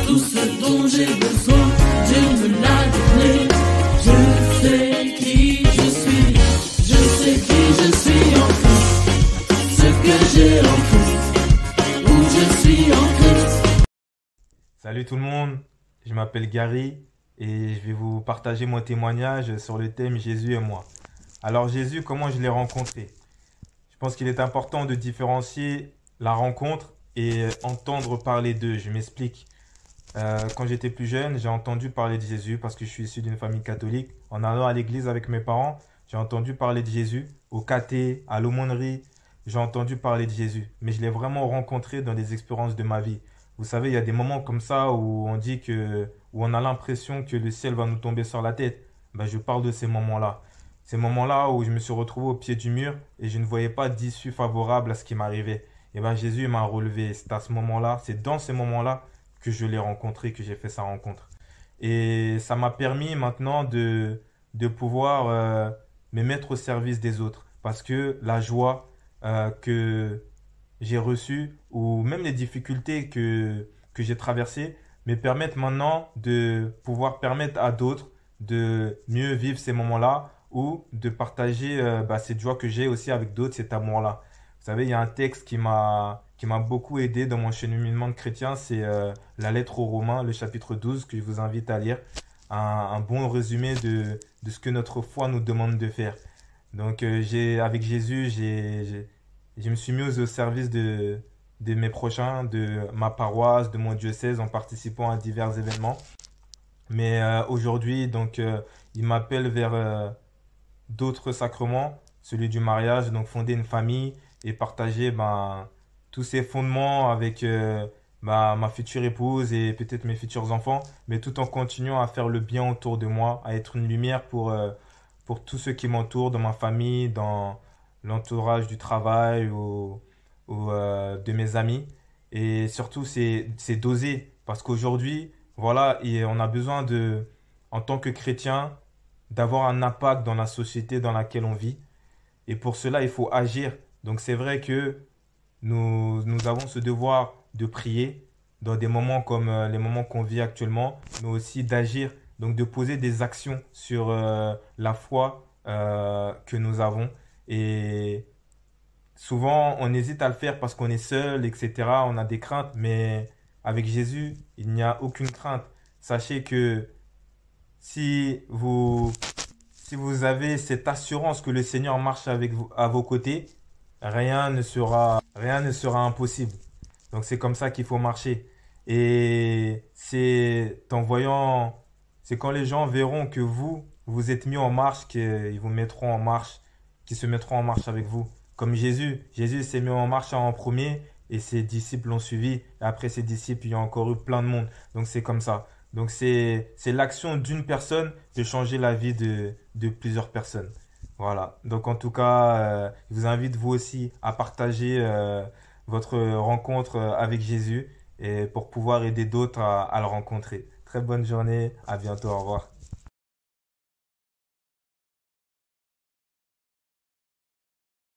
tout ce dont j'ai besoin, Dieu me l'a donné. Je sais qui je suis, je sais qui je suis en Christ, ce que j'ai en Christ, où je suis en Christ. Salut tout le monde, je m'appelle Gary et je vais vous partager mon témoignage sur le thème Jésus et moi. Alors Jésus, comment je l'ai rencontré? Je pense qu'il est important de différencier la rencontre et entendre parler d'eux. Je m'explique. Quand j'étais plus jeune, j'ai entendu parler de Jésus parce que je suis issu d'une famille catholique. En allant à l'église avec mes parents, j'ai entendu parler de Jésus. Au caté, à l'aumônerie, j'ai entendu parler de Jésus. Mais je l'ai vraiment rencontré dans des expériences de ma vie. Vous savez, il y a des moments comme ça où on dit que, où on a l'impression que le ciel va nous tomber sur la tête. Ben, je parle de ces moments-là. Ces moments-là où je me suis retrouvé au pied du mur et je ne voyais pas d'issue favorable à ce qui m'arrivait. Et ben, Jésus m'a relevé. C'est à ce moment-là, c'est dans ces moments-là que je l'ai rencontré, que j'ai fait sa rencontre. Et ça m'a permis maintenant de pouvoir me mettre au service des autres. Parce que la joie que j'ai reçue, ou même les difficultés que j'ai traversées, me permettent maintenant de pouvoir permettre à d'autres de mieux vivre ces moments-là ou de partager cette joie que j'ai aussi avec d'autres, cet amour-là. Vous savez, il y a un texte qui m'a beaucoup aidé dans mon cheminement de chrétien, c'est la lettre aux Romains, le chapitre 12, que je vous invite à lire. Un bon résumé de ce que notre foi nous demande de faire. Donc, avec Jésus, je me suis mis au service de mes prochains, de ma paroisse, de mon diocèse, en participant à divers événements. Mais aujourd'hui, donc, il m'appelle vers d'autres sacrements, celui du mariage, donc fonder une famille et partager tous ces fondements avec ma future épouse et peut-être mes futurs enfants, mais tout en continuant à faire le bien autour de moi, à être une lumière pour tous ceux qui m'entourent, dans ma famille, dans l'entourage du travail ou de mes amis. Et surtout, c'est d'oser, parce qu'aujourd'hui, voilà, et on a besoin en tant que chrétien, d'avoir un impact dans la société dans laquelle on vit. Et pour cela, il faut agir. Donc c'est vrai que nous avons ce devoir de prier dans des moments comme les moments qu'on vit actuellement, mais aussi d'agir, donc de poser des actions sur la foi que nous avons. Et souvent, on hésite à le faire parce qu'on est seul, etc. On a des craintes, mais avec Jésus, il n'y a aucune crainte. Sachez que si vous, si vous avez cette assurance que le Seigneur marche avec vous, à vos côtés, rien ne sera impossible. Donc c'est comme ça qu'il faut marcher. Et c'est quand les gens verront que vous êtes mis en marche, qu'ils vous mettront en marche, qu'ils se mettront en marche avec vous. Comme Jésus. Jésus s'est mis en marche en premier et ses disciples l'ont suivi. Et après ses disciples, il y a encore eu plein de monde. Donc c'est comme ça. Donc c'est l'action d'une personne de changer la vie de plusieurs personnes. Voilà. Donc en tout cas, je vous invite vous aussi à partager votre rencontre avec Jésus et pour pouvoir aider d'autres à le rencontrer. Très bonne journée. À bientôt. Au revoir.